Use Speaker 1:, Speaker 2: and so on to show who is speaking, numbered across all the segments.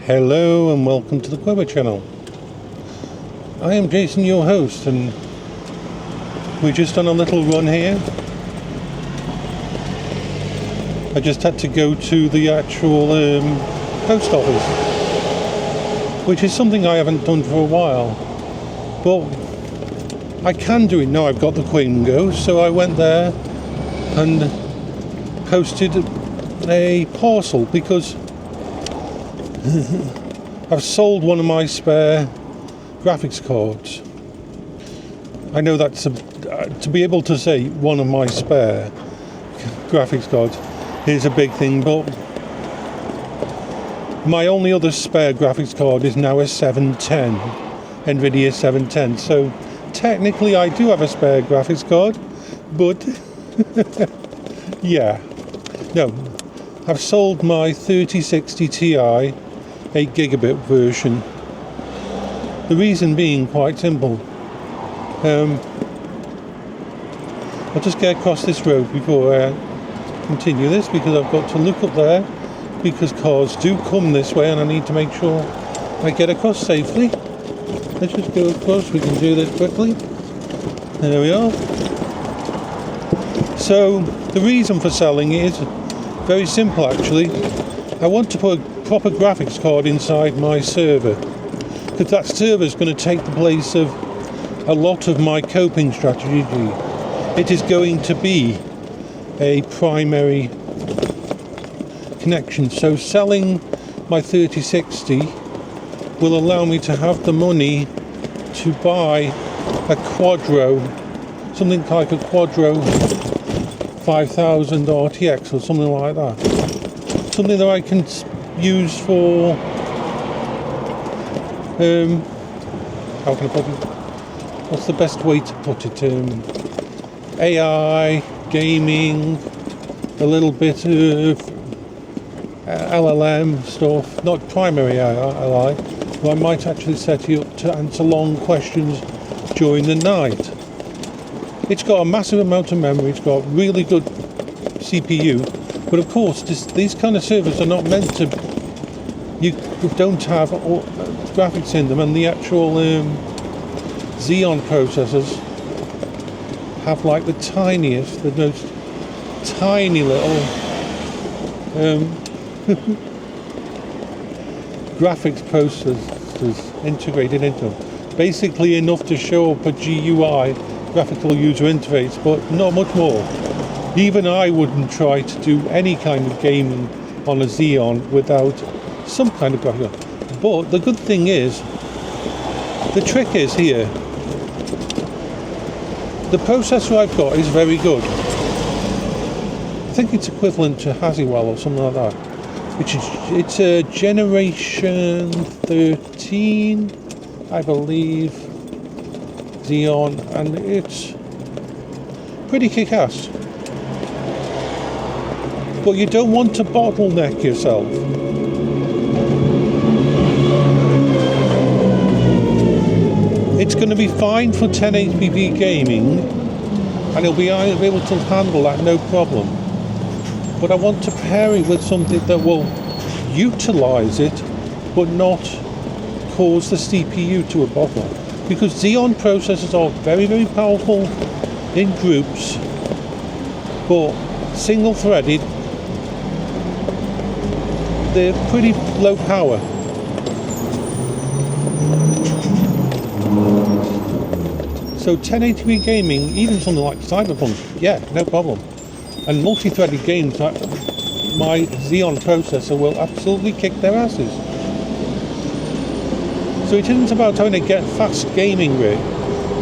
Speaker 1: Hello and welcome to the Quiver channel. I am Jason, your host, and we're just on a little run here. I just had to go to the actual post office, which is something I haven't done for a while, but I can do it now. I've got the Quingo, so I went there and posted a parcel because I've sold one of my spare graphics cards. I know that's to be able to say one of my spare graphics cards is a big thing, but my only other spare graphics card is now a 710, NVIDIA 710. So technically I do have a spare graphics card, but yeah, no, I've sold my 3060 Ti 8GB version. The reason being quite simple. I'll just get across this road before I continue this, because I've got to look up there, because cars do come this way and I need to make sure I get across safely. Let's just go across, we can do this quickly. There we are. So the reason for selling it is very simple actually. I want to put a proper graphics card inside my server, because that server is going to take the place of a lot of my coping strategy. It is going to be a primary connection, so selling my 3060 will allow me to have the money to buy a Quadro, something like a Quadro 5000 RTX or something like that, something that I can use for how can I put it, what's the best way to put it, AI, gaming, a little bit of LLM stuff, not primary AI, but I might actually set you up to answer long questions during the night. It's got a massive amount of memory, it's got really good CPU, but of course these kind of servers are not meant to, you don't have graphics in them, and the actual Xeon processors have like the tiniest, the most tiny little graphics processors integrated into them. Basically enough to show up a GUI, graphical user interface, but not much more. Even I wouldn't try to do any kind of gaming on a Xeon without some kind of graphical. But the good thing is, the trick is here, the processor I've got is very good. I think it's equivalent to Azeal or something like that. It's a generation 13, I believe, Xeon, and it's pretty kick-ass. But you don't want to bottleneck yourself. It's going to be fine for 1080p gaming, and it'll be able to handle that no problem. But I want to pair it with something that will utilize it, but not cause the CPU to a bottleneck. Because Xeon processors are very, very powerful in groups, but single-threaded, they're pretty low power. So 1080p gaming, even something like Cyberpunk, yeah, no problem. And multi-threaded games, my Xeon processor will absolutely kick their asses. So it isn't about having a fast gaming rig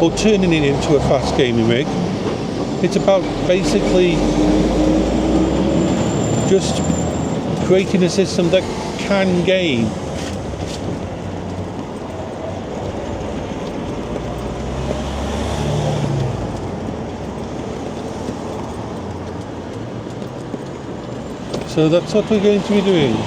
Speaker 1: or turning it into a fast gaming rig. It's about basically just creating a system that can game. So that's what we're going to be doing.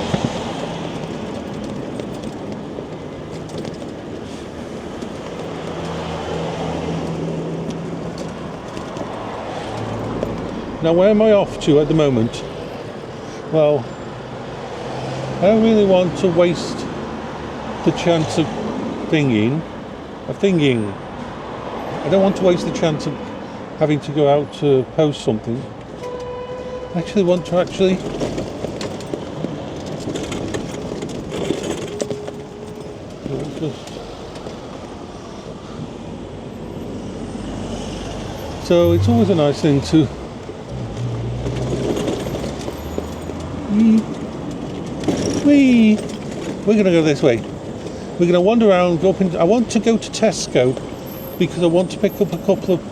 Speaker 1: Now where am I off to at the moment? Well, I don't really want to waste the chance of thinking. I don't want to waste the chance of having to go out to post something. I actually want to so it's always a nice thing to we're going to go this way. We're going to wander around, go up I want to go to Tesco because I want to pick up a couple of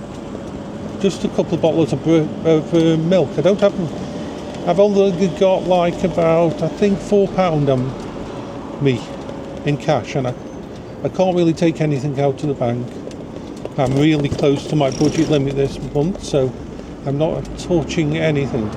Speaker 1: bottles of milk. I've only got like about, I think, £4 on me in cash, and I can't really take anything out to the bank. I'm really close to my budget limit this month, so I'm not touching anything.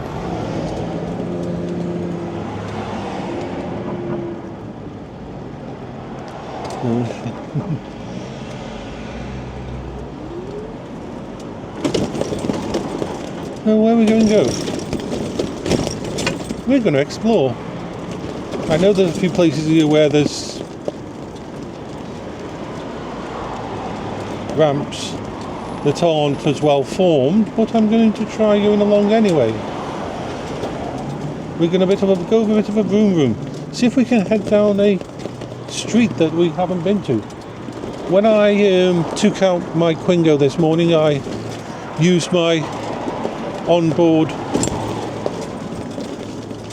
Speaker 1: So where are we going to go? We're going to explore. I know there's a few places here where there's ramps that aren't as well formed, but I'm going to try going along anyway. We're going to go a bit of a room. See if we can head down a street that we haven't been to. When I took out my Quingo this morning, I used my onboard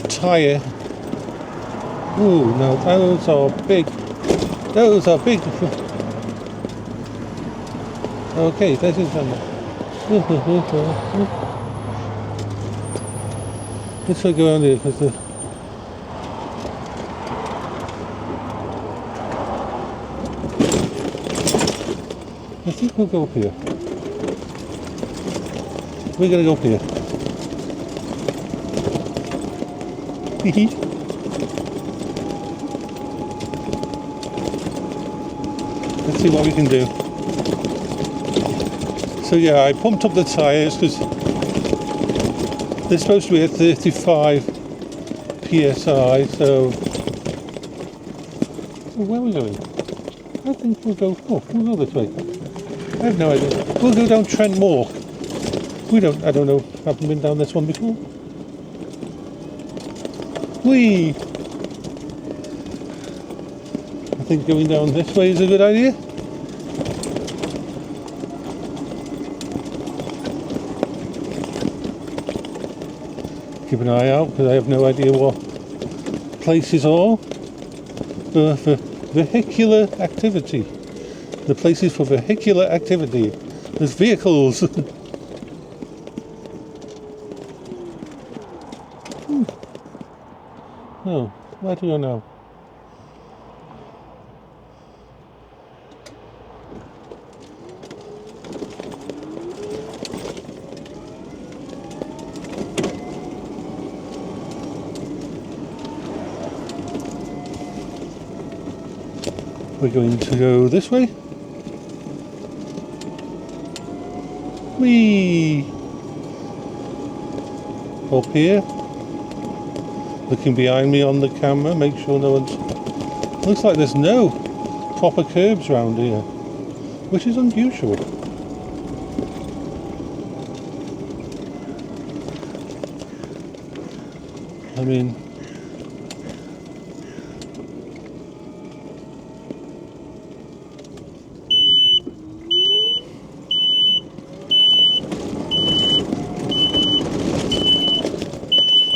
Speaker 1: tyre. Ooh, no, those are big. Okay, this is let's go around here because I think we'll go up here. We're going to go up here. Let's see what we can do. So yeah, I pumped up the tyres because they're supposed to be at 35 psi. So where are we going? I think we'll go this way. I have no idea. We'll go down Trent Walk. I don't know. Haven't been down this one before. Whee! I think going down this way is a good idea. Keep an eye out because I have no idea what places are for vehicular activity. The places for vehicular activity. There's vehicles. Oh, where do you go now? We're going to go this way. Whee! Up here. Looking behind me on the camera, make sure no one's... Looks like there's no proper curbs around here, which is unusual. I mean...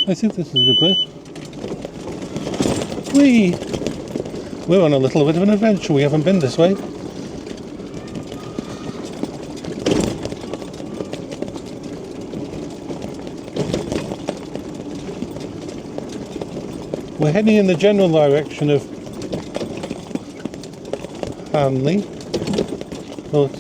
Speaker 1: I think this is a good place. We're on a little bit of an adventure. We haven't been this way. We're heading in the general direction of Hanley, but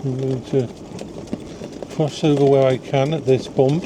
Speaker 1: I'm going to cross over where I can at this bump.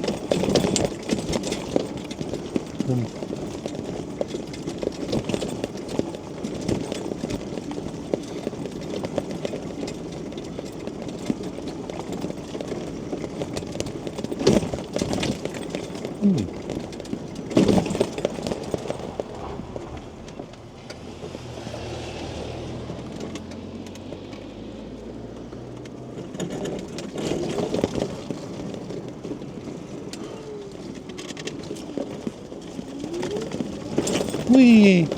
Speaker 1: Whee!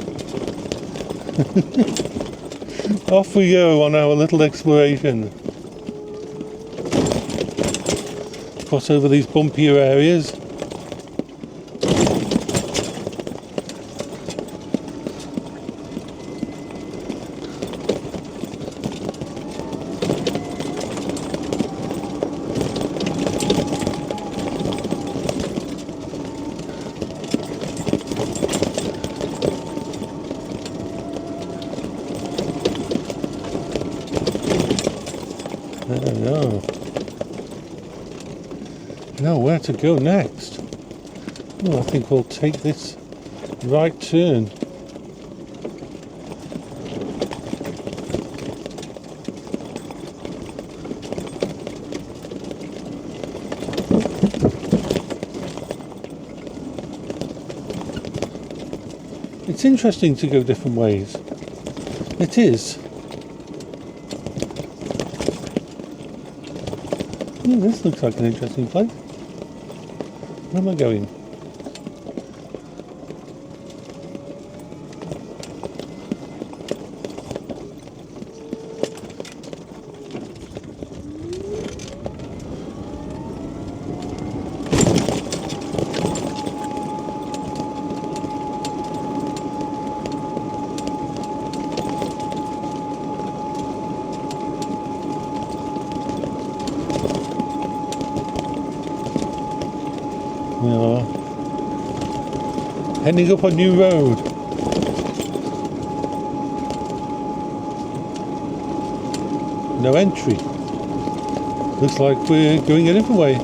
Speaker 1: Off we go on our little exploration. Cross over these bumpier areas. I don't know where to go next. Oh, I think we'll take this right turn. It's interesting to go different ways. It is. This looks like an interesting place. Where am I going? We are heading up a new road. No entry. Looks like we're going a different way.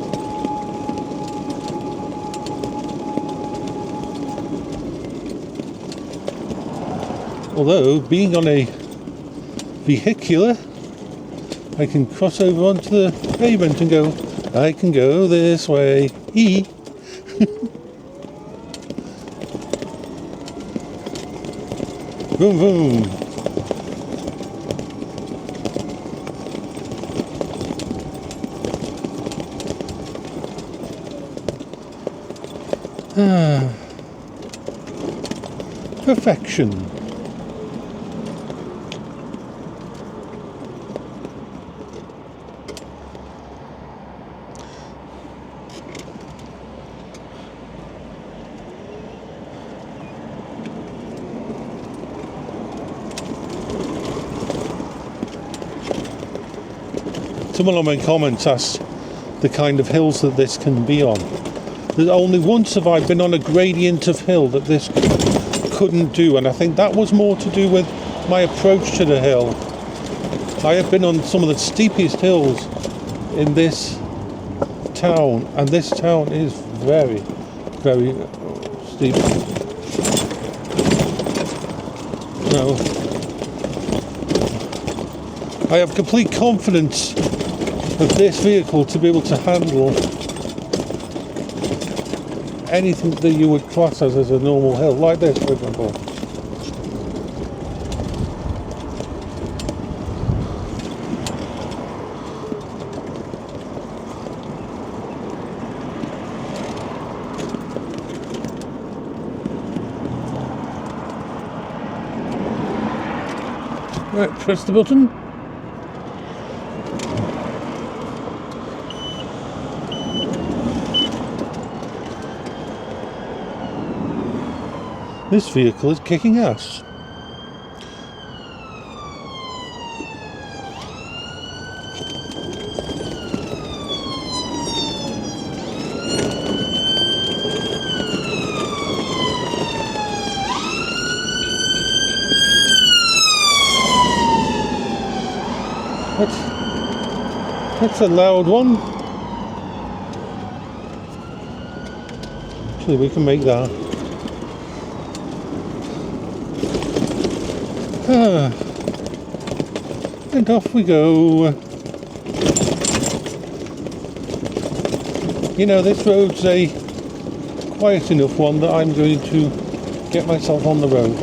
Speaker 1: Although, being on a vehicular, I can cross over onto the pavement and go, I can go this way. Eee. Boom, boom. Perfection. Someone on my comments asked the kind of hills that this can be on. Only once have I been on a gradient of hill that this couldn't do, and I think that was more to do with my approach to the hill. I have been on some of the steepest hills in this town, and this town is very, very steep. No. I have complete confidence of this vehicle to be able to handle anything that you would class as a normal hill, like this, for example. Right, press the button. This vehicle is kicking ass. That's a loud one. Actually, we can make that. And off we go. You know, this road's a quiet enough one that I'm going to get myself on the road.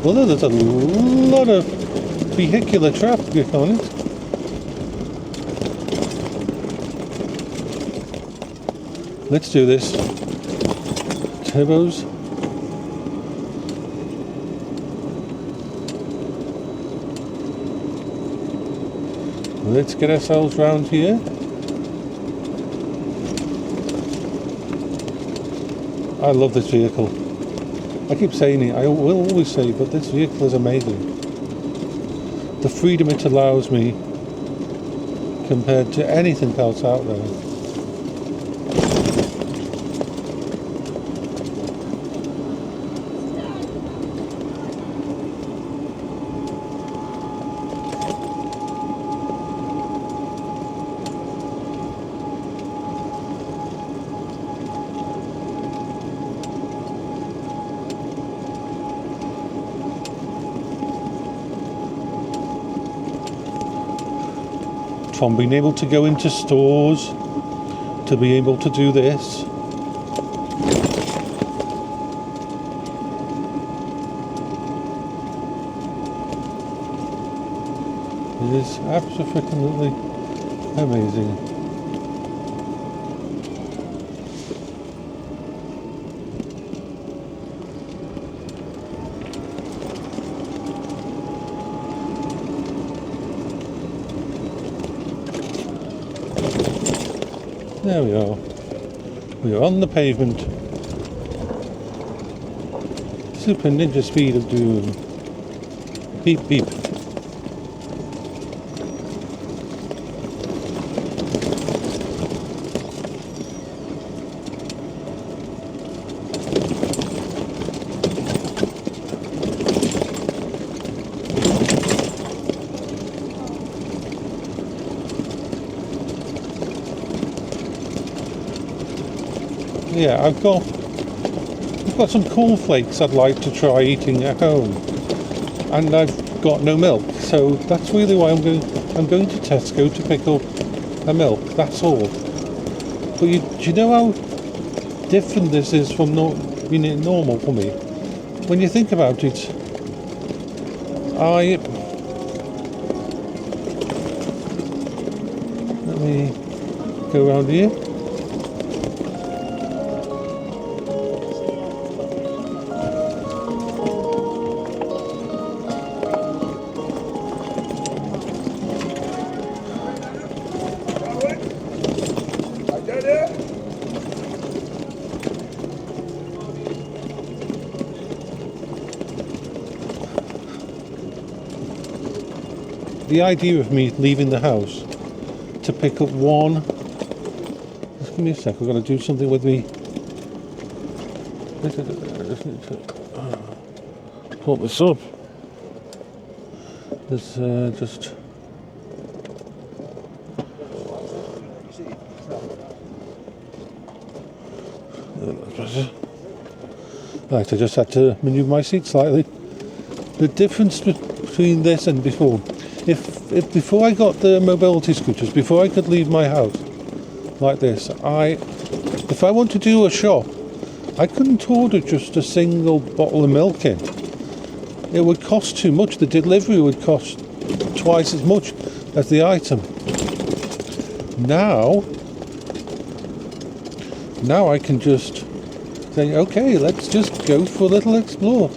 Speaker 1: Although there's a lot of vehicular traffic on it. Let's do this. Turbos. Let's get ourselves round here. I love this vehicle. I keep saying it, I will always say, but this vehicle is amazing. The freedom it allows me compared to anything else out there. From being able to go into stores to be able to do this. It is absolutely amazing. There we are. We are on the pavement. Super ninja speed of doom. Beep beep. Yeah, I've got some cornflakes I'd like to try eating at home, and I've got no milk, so that's really why I'm going to Tesco to pick up a milk. That's all. But do you know how different this is from being normal for me? When you think about it, let me go around here. The idea of me leaving the house to pick up one... Just give me a sec, I've got to do something with me. I just need to pull this up. There's just... Right, I just had to manoeuvre my seat slightly. The difference between this and before... If before I got the mobility scooters, before I could leave my house like this, if I want to do a shop, I couldn't order just a single bottle of milk in. It would cost too much. The delivery would cost twice as much as the item. Now I can just say, okay, let's just go for a little explore.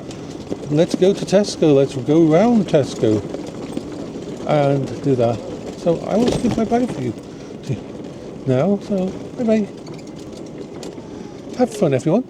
Speaker 1: Let's go to Tesco. Let's go around Tesco. And do that. So I will say bye-bye for you now. So bye-bye. Have fun, everyone.